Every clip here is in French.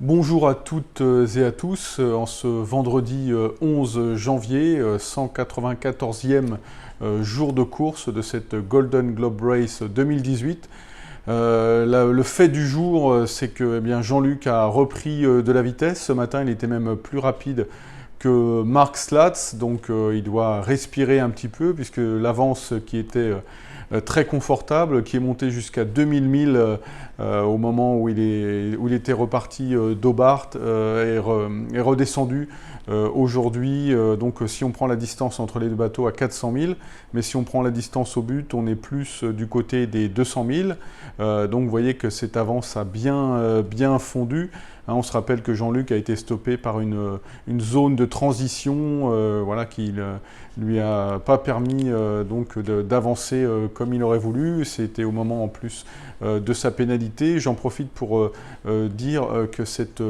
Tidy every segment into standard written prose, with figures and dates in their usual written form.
Bonjour à toutes et à tous, en ce vendredi 11 janvier, 194e jour de course de cette Golden Globe Race 2018. Le fait du jour, c'est que Jean-Luc a repris de la vitesse. Ce matin, il était même plus rapide que Mark Slatz, donc il doit respirer un petit peu puisque l'avance qui était très confortable, qui est montée jusqu'à 2000 milles au moment où il était reparti d'Hobart, est redescendu aujourd'hui. Donc si on prend la distance entre les deux bateaux à 400 000, mais si on prend la distance au but, on est plus du côté des 200 000. Donc vous voyez que cette avance a bien fondu. On se rappelle que Jean-Luc a été stoppé par une zone de transition qui lui a pas permis d'avancer comme il aurait voulu. C'était au moment en plus de sa pénalité. J'en profite pour dire que cette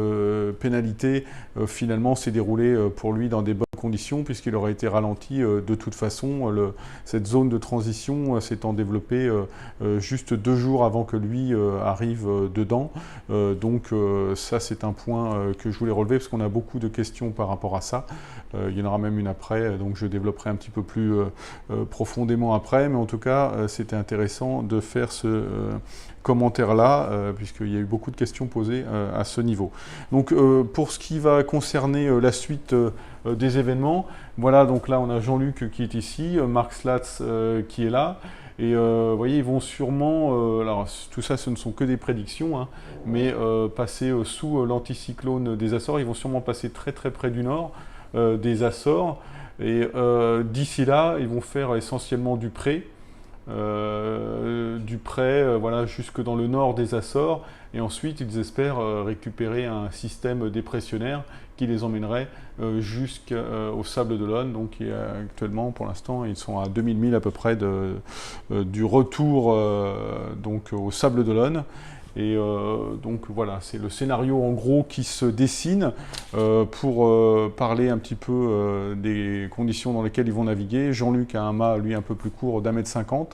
pénalité finalement s'est déroulée pour lui dans des bonnes conditions puisqu'il aurait été ralenti de toute façon. Cette zone de transition s'étant développée juste 2 jours avant que lui arrive dedans. Ça c'est un point que je voulais relever parce qu'on a beaucoup de questions par rapport à ça. Il y en aura même une après, donc je développerai un petit peu plus profondément après, mais en tout cas c'était intéressant de faire ce commentaire-là, puisqu'il y a eu beaucoup de questions posées à ce niveau. Donc pour ce qui va concerner la suite des événements, voilà, donc là on a Jean-Luc qui est ici, Mark Slatz qui est là. Et vous voyez, ils vont sûrement, alors tout ça ce ne sont que des prédictions, mais passer sous l'anticyclone des Açores, ils vont sûrement passer très très près du nord des Açores. Et d'ici là, ils vont faire essentiellement du près, voilà, jusque dans le nord des Açores. Et ensuite, ils espèrent récupérer un système dépressionnaire qui les emmènerait jusqu'au Sable d'Olonne. Donc actuellement, pour l'instant, ils sont à 2000 milles à peu près du retour au Sable d'Olonne. Et donc voilà, c'est le scénario en gros qui se dessine pour parler un petit peu des conditions dans lesquelles ils vont naviguer. Jean-Luc a un mât, lui, un peu plus court d'1,50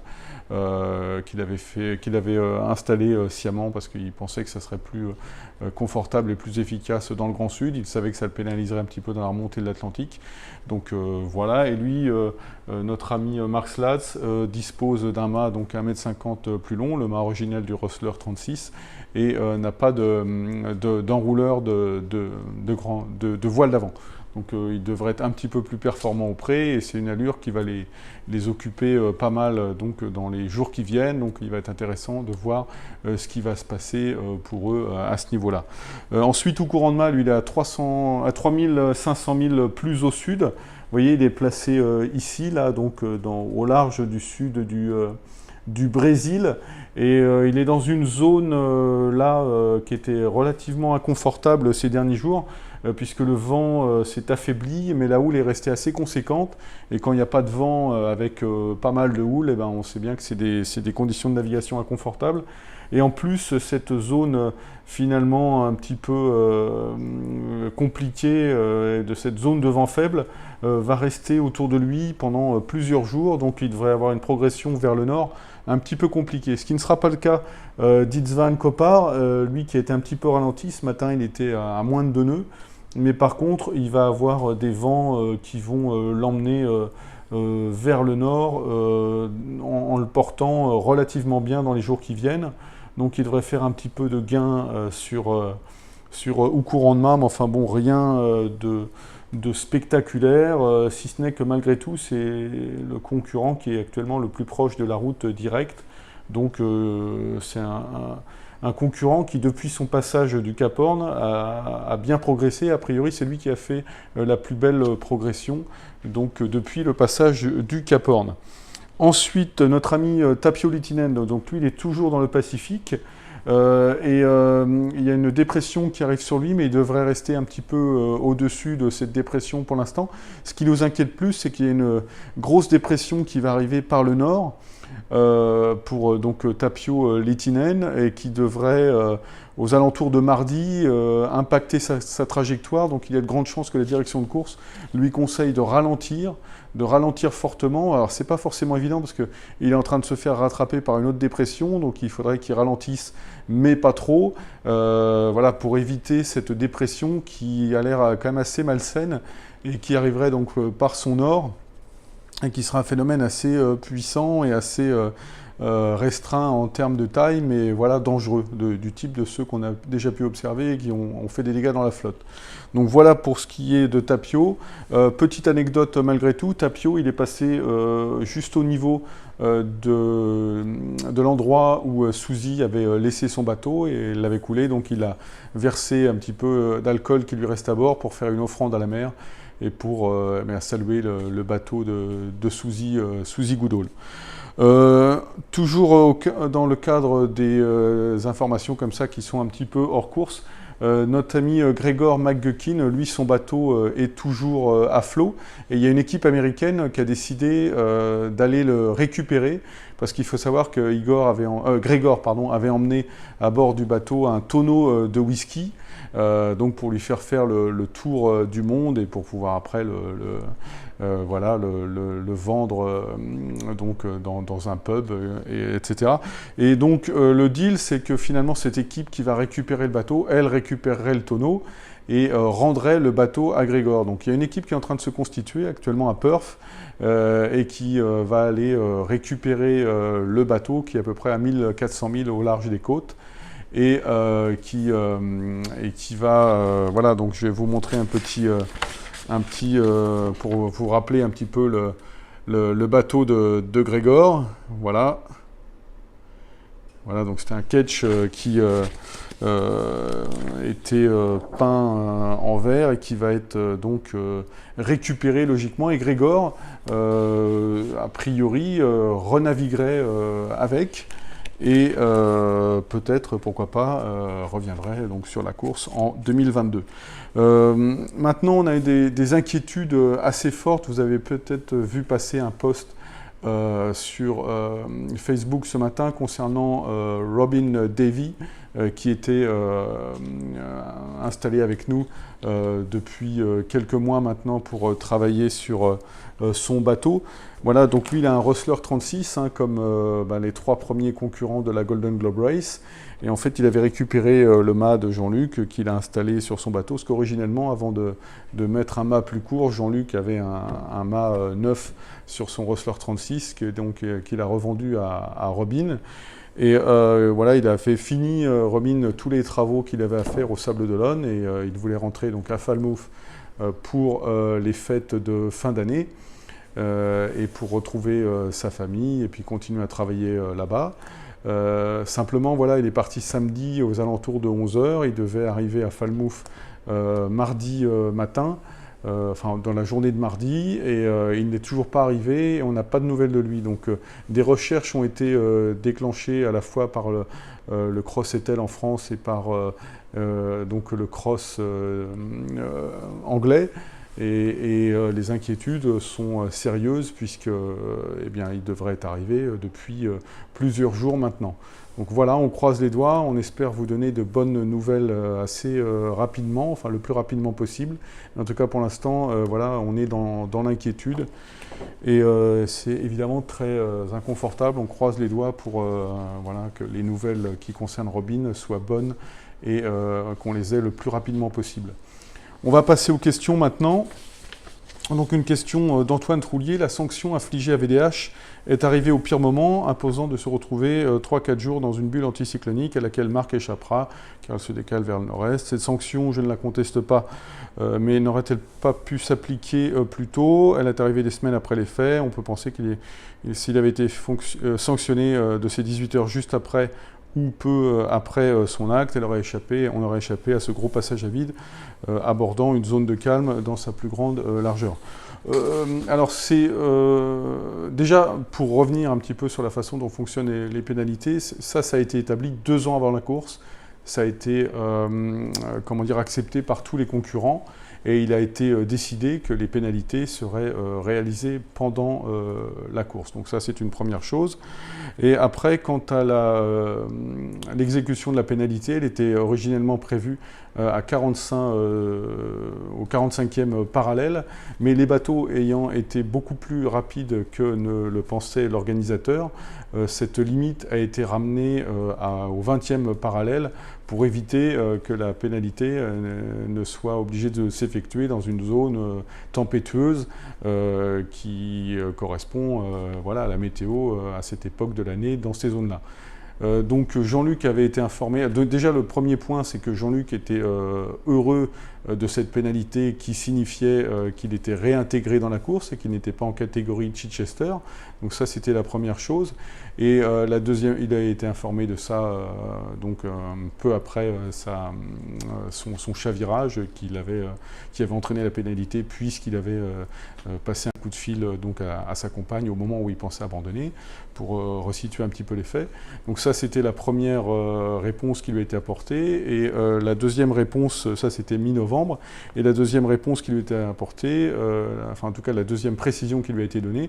m qu'il avait installé sciemment parce qu'il pensait que ça serait plus confortable et plus efficace dans le Grand Sud. Il savait que ça le pénaliserait un petit peu dans la remontée de l'Atlantique. Donc voilà, et lui, notre ami Mark Slatz, dispose d'un mât donc 1,50 m plus long, le mât original du Rustler 36, et n'a pas d'enrouleur de voile d'avant. Donc il devrait être un petit peu plus performant au près, et c'est une allure qui va les occuper pas mal dans les jours qui viennent. Donc il va être intéressant de voir ce qui va se passer pour eux à ce niveau-là. Ensuite, au courant de mât, lui, il est à 3500 000 plus au sud. Vous voyez, il est placé ici, là, donc au large du sud du Brésil, et il est dans une zone qui était relativement inconfortable ces derniers jours, puisque le vent s'est affaibli, mais la houle est restée assez conséquente, et quand il n'y a pas de vent avec pas mal de houle, on sait bien que c'est des conditions de navigation inconfortables. Et en plus, cette zone finalement un petit peu compliquée, de cette zone de vent faible, va rester autour de lui pendant plusieurs jours, donc il devrait avoir une progression vers le nord un petit peu compliquée. Ce qui ne sera pas le cas d'Itzvan Copar, lui qui a été un petit peu ralenti. Ce matin, il était à moins de 2 nœuds, mais par contre, il va avoir des vents qui vont l'emmener vers le nord en le portant relativement bien dans les jours qui viennent. Donc il devrait faire un petit peu de gain sur au courant de mât, mais enfin bon, rien de spectaculaire, si ce n'est que malgré tout, c'est le concurrent qui est actuellement le plus proche de la route directe. Donc c'est un concurrent qui, depuis son passage du Cap Horn, a bien progressé. A priori, c'est lui qui a fait la plus belle progression donc, depuis le passage du Cap Horn. Ensuite, notre ami Tapio Litinen, donc lui, il est toujours dans le Pacifique. Il y a une dépression qui arrive sur lui, mais il devrait rester un petit peu au-dessus de cette dépression pour l'instant. Ce qui nous inquiète plus, c'est qu'il y a une grosse dépression qui va arriver par le nord, pour donc Tapio Lehtinen et qui devrait, aux alentours de mardi, impacter sa trajectoire. Donc il y a de grandes chances que la direction de course lui conseille de ralentir fortement. Alors c'est pas forcément évident parce qu'il est en train de se faire rattraper par une autre dépression, donc il faudrait qu'il ralentisse, mais pas trop, voilà, pour éviter cette dépression qui a l'air quand même assez malsaine et qui arriverait donc par son nord et qui sera un phénomène assez puissant et assez restreint en termes de taille, mais voilà, dangereux, du type de ceux qu'on a déjà pu observer et qui ont fait des dégâts dans la flotte. Donc voilà pour ce qui est de Tapio. Petite anecdote malgré tout, Tapio, il est passé juste au niveau de l'endroit où Suzy avait laissé son bateau et l'avait coulé, donc il a versé un petit peu d'alcool qui lui reste à bord pour faire une offrande à la mer et pour saluer le bateau de Suzy Goodall. Toujours dans le cadre des informations comme ça qui sont un petit peu hors course, notre ami Gregor McGuckin, lui, son bateau est toujours à flot et il y a une équipe américaine qui a décidé d'aller le récupérer parce qu'il faut savoir que Gregor avait emmené à bord du bateau un tonneau de whisky, donc pour lui faire le tour du monde et pour pouvoir après le vendre donc dans un pub, etc. Et donc le deal, c'est que finalement cette équipe qui va récupérer le bateau, elle récupérerait le tonneau et rendrait le bateau à Gregor. Donc il y a une équipe qui est en train de se constituer actuellement à Perth et qui va aller récupérer le bateau qui est à peu près à 1400 milles au large des côtes. Et qui va... voilà, donc je vais vous montrer pour vous rappeler un petit peu le bateau de Gregor. Voilà. Voilà, donc c'était un ketch qui était peint en vert et qui va être donc récupéré logiquement. Et Gregor, a priori, renaviguerait avec. Et peut-être, pourquoi pas, reviendrait donc sur la course en 2022. Maintenant, on a des inquiétudes assez fortes. Vous avez peut-être vu passer un post sur Facebook ce matin concernant Robin Davey, qui était installé avec nous depuis quelques mois maintenant pour travailler sur son bateau. Voilà, donc lui il a un Rustler 36, hein, comme les 3 premiers concurrents de la Golden Globe Race. Et en fait, il avait récupéré le mât de Jean-Luc qu'il a installé sur son bateau, parce qu'originellement, avant de mettre un mât plus court, Jean-Luc avait un mât neuf sur son Rustler 36, qu'il a revendu à Robin. Et voilà, il a fait fini, Robin, tous les travaux qu'il avait à faire au Sable d'Olonne, et il voulait rentrer donc à Falmouth pour les fêtes de fin d'année, et pour retrouver sa famille, et puis continuer à travailler là-bas. Simplement, voilà, il est parti samedi aux alentours de 11h, il devait arriver à Falmouth mardi matin, enfin dans la journée de mardi, et il n'est toujours pas arrivé, et on n'a pas de nouvelles de lui. Donc des recherches ont été déclenchées à la fois par le Cross Etel en France et par donc le Cross anglais. Et les inquiétudes sont sérieuses puisque eh bien, il devrait être arrivé depuis plusieurs jours maintenant. Donc voilà, on croise les doigts, on espère vous donner de bonnes nouvelles assez rapidement, enfin le plus rapidement possible. En tout cas pour l'instant, voilà, on est dans l'inquiétude et c'est évidemment très inconfortable. On croise les doigts pour voilà, que les nouvelles qui concernent Robin soient bonnes et qu'on les ait le plus rapidement possible. On va passer aux questions maintenant. Donc une question d'Antoine Troulier. La sanction infligée à VDH est arrivée au pire moment, imposant de se retrouver 3-4 jours dans une bulle anticyclonique à laquelle Marc échappera, car elle se décale vers le nord-est. Cette sanction, je ne la conteste pas, mais n'aurait-elle pas pu s'appliquer plus tôt? Elle est arrivée des semaines après les faits. On peut penser s'il avait été sanctionné de ces 18 heures juste après ou peu après son acte, on aurait échappé à ce gros passage à vide, abordant une zone de calme dans sa plus grande largeur. Alors c'est déjà, pour revenir un petit peu sur la façon dont fonctionnent les pénalités, ça a été établi 2 ans avant la course, ça a été comment dire, accepté par tous les concurrents, et il a été décidé que les pénalités seraient réalisées pendant la course. Donc ça, c'est une première chose. Et après, quant à l'exécution de la pénalité, elle était originellement prévue au 45e parallèle, mais les bateaux ayant été beaucoup plus rapides que ne le pensait l'organisateur, cette limite a été ramenée au 20e parallèle pour éviter que la pénalité ne soit obligée de s'effectuer dans une zone tempétueuse qui correspond voilà, à la météo à cette époque de l'année dans ces zones-là. Donc Jean-Luc avait été informé. Déjà le premier point, c'est que Jean-Luc était heureux de cette pénalité qui signifiait qu'il était réintégré dans la course et qu'il n'était pas en catégorie Chichester. Donc ça, c'était la première chose. Et la deuxième, il a été informé de ça donc peu après son chavirage qui avait entraîné la pénalité puisqu'il avait passé un coup de fil donc à sa compagne au moment où il pensait abandonner pour resituer un petit peu les faits. Donc ça, c'était la première réponse qui lui a été apportée. Et la deuxième réponse, ça c'était mi-novembre. Et la deuxième réponse qui lui a été apportée, enfin en tout cas la deuxième précision qui lui a été donnée,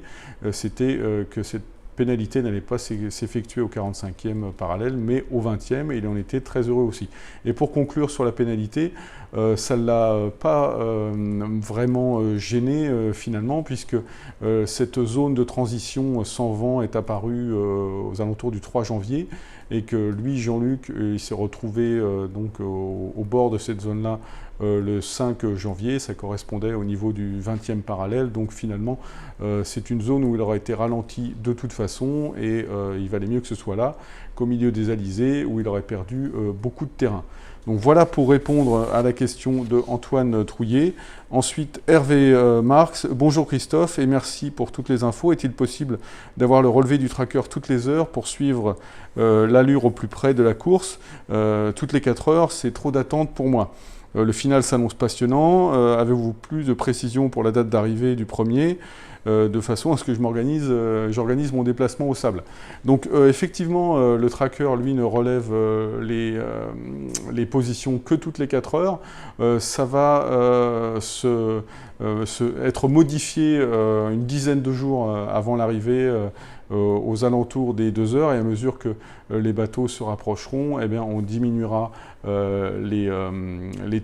c'était que cette pénalité n'allait pas s'effectuer au 45e parallèle, mais au 20e, et il en était très heureux aussi. Et pour conclure sur la pénalité, ça ne l'a pas vraiment gêné finalement, puisque cette zone de transition sans vent est apparue aux alentours du 3 janvier, et que lui, Jean-Luc, il s'est retrouvé donc au bord de cette zone-là le 5 janvier, ça correspondait au niveau du 20e parallèle, donc finalement c'est une zone où il aurait été ralenti de toute façon, et il valait mieux que ce soit là qu'au milieu des alizés où il aurait perdu beaucoup de terrain. Donc voilà pour répondre à la question de Antoine Trouillet. Ensuite, Hervé Marx. Bonjour Christophe et merci pour toutes les infos. Est-il possible d'avoir le relevé du tracker toutes les heures pour suivre l'allure au plus près de la course? Toutes les 4 heures, c'est trop d'attente pour moi. Le final s'annonce passionnant. Avez-vous plus de précision pour la date d'arrivée du premier de façon à ce que j'organise mon déplacement au sable. Donc effectivement, le tracker, lui, ne relève les positions que toutes les 4 heures. Ça va être modifié une dizaine de jours avant l'arrivée aux alentours des 2 heures, et à mesure que les bateaux se rapprocheront, eh bien, on diminuera les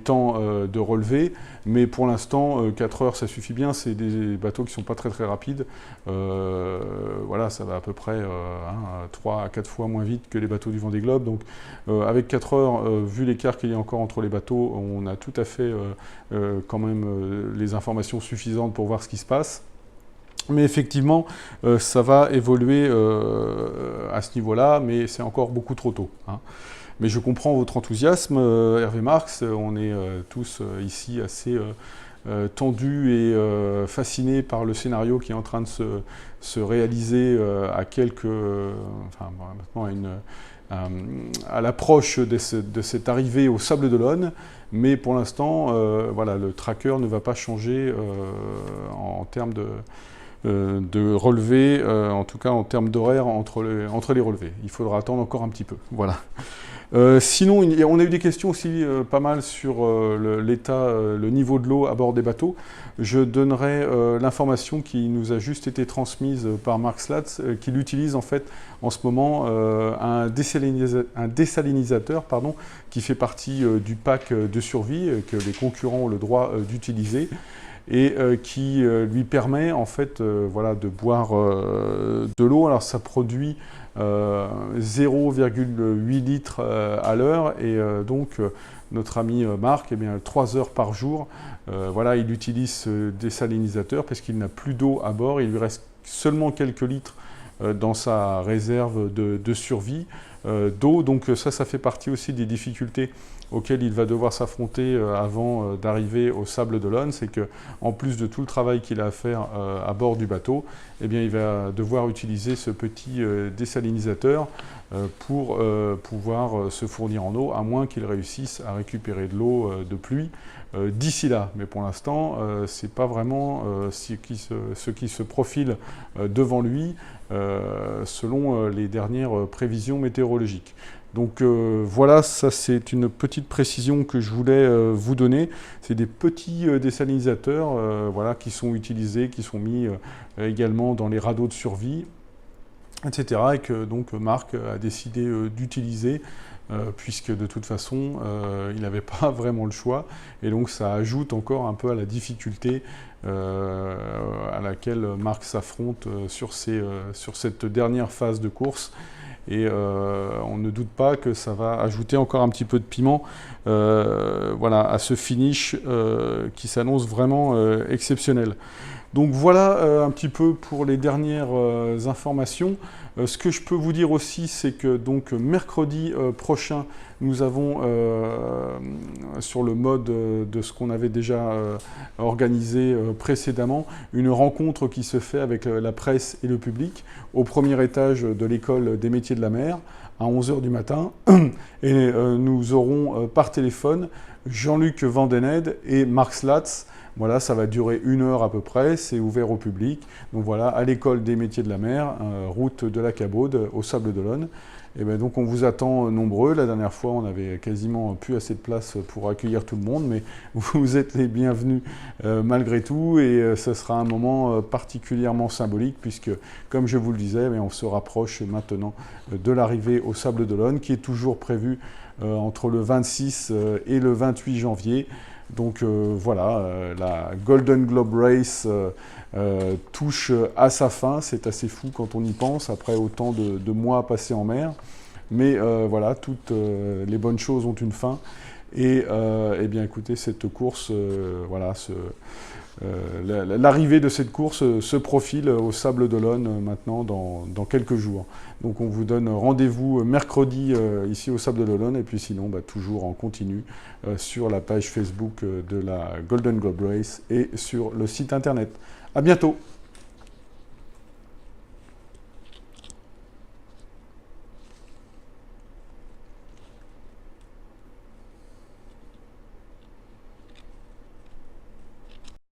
temps de relevé, mais pour l'instant 4 heures ça suffit bien, c'est des bateaux qui ne sont pas très rapides, voilà, ça va à peu près 3 à 4 fois moins vite que les bateaux du Vendée Globe, donc avec 4 heures, vu l'écart qu'il y a encore entre les bateaux, on a tout à fait quand même les informations suffisantes pour voir ce qui se passe. Mais effectivement, ça va évoluer à ce niveau-là, mais c'est encore beaucoup trop tôt, hein. Mais je comprends votre enthousiasme, Hervé Marx. On est tous ici assez tendus et fascinés par le scénario qui est en train de se réaliser à à l'approche de cette arrivée au Sable d'Olonne. Mais pour l'instant, voilà, le tracker ne va pas changer en termes de relevé, en tout cas en termes d'horaire entre les relevés. Il faudra attendre encore un petit peu. Voilà. Sinon, on a eu des questions aussi pas mal sur le niveau de l'eau à bord des bateaux. Je donnerai l'information qui nous a juste été transmise par Mark Slatz, qu'il utilise en fait en ce moment un désalinisateur qui fait partie du pack de survie que les concurrents ont le droit d'utiliser, et qui lui permet en fait voilà, de boire de l'eau. Alors ça produit 0,8 litres à l'heure, et donc notre ami Marc, eh bien, 3 heures par jour, voilà, il utilise ce désalinisateur parce qu'il n'a plus d'eau à bord, il lui reste seulement quelques litres dans sa réserve de survie d'eau. Donc ça fait partie aussi des difficultés auxquelles il va devoir s'affronter avant d'arriver au Sable d'Olonne. C'est qu'en plus de tout le travail qu'il a à faire à bord du bateau, eh bien, il va devoir utiliser ce petit désalinisateur pour pouvoir se fournir en eau, à moins qu'il réussisse à récupérer de l'eau de pluie d'ici là. Mais pour l'instant, ce n'est pas vraiment ce qui se profile devant lui, selon les dernières prévisions météorologiques. météorologique. Donc voilà, ça c'est une petite précision que je voulais vous donner. C'est des petits désalinisateurs voilà, qui sont utilisés, qui sont mis également dans les radeaux de survie, etc. Et que donc Marc a décidé d'utiliser puisque de toute façon il n'avait pas vraiment le choix, et donc ça ajoute encore un peu à la difficulté à laquelle Marc s'affronte sur cette dernière phase de course. Et on ne doute pas que ça va ajouter encore un petit peu de piment voilà, à ce finish qui s'annonce vraiment exceptionnel. Donc voilà un petit peu pour les dernières informations. Ce que je peux vous dire aussi, c'est que donc mercredi prochain, nous avons sur le mode de ce qu'on avait déjà organisé précédemment, une rencontre qui se fait avec la presse et le public au premier étage de l'école des métiers de la mer à 11 h du matin. Et nous aurons par téléphone Jean-Luc Vandened et Marc Slatz. Voilà, ça va durer 1 heure à peu près, c'est ouvert au public. Donc voilà, à l'école des métiers de la mer, route de la Cabaude, au Sable d'Olonne. Et bien donc on vous attend nombreux. La dernière fois, on avait quasiment plus assez de place pour accueillir tout le monde, mais vous êtes les bienvenus malgré tout. Et ce sera un moment particulièrement symbolique, puisque, comme je vous le disais, on se rapproche maintenant de l'arrivée au Sable d'Olonne, qui est toujours prévue entre le 26 et le 28 janvier. Donc voilà, la Golden Globe Race touche à sa fin. C'est assez fou quand on y pense, après autant de mois passés en mer. Mais voilà, toutes les bonnes choses ont une fin. Et eh bien écoutez, cette course, voilà, l'arrivée de cette course se profile au Sable d'Olonne maintenant dans quelques jours. Donc on vous donne rendez-vous mercredi ici au Sable d'Olonne, et puis sinon toujours en continu sur la page Facebook de la Golden Globe Race et sur le site internet. À bientôt!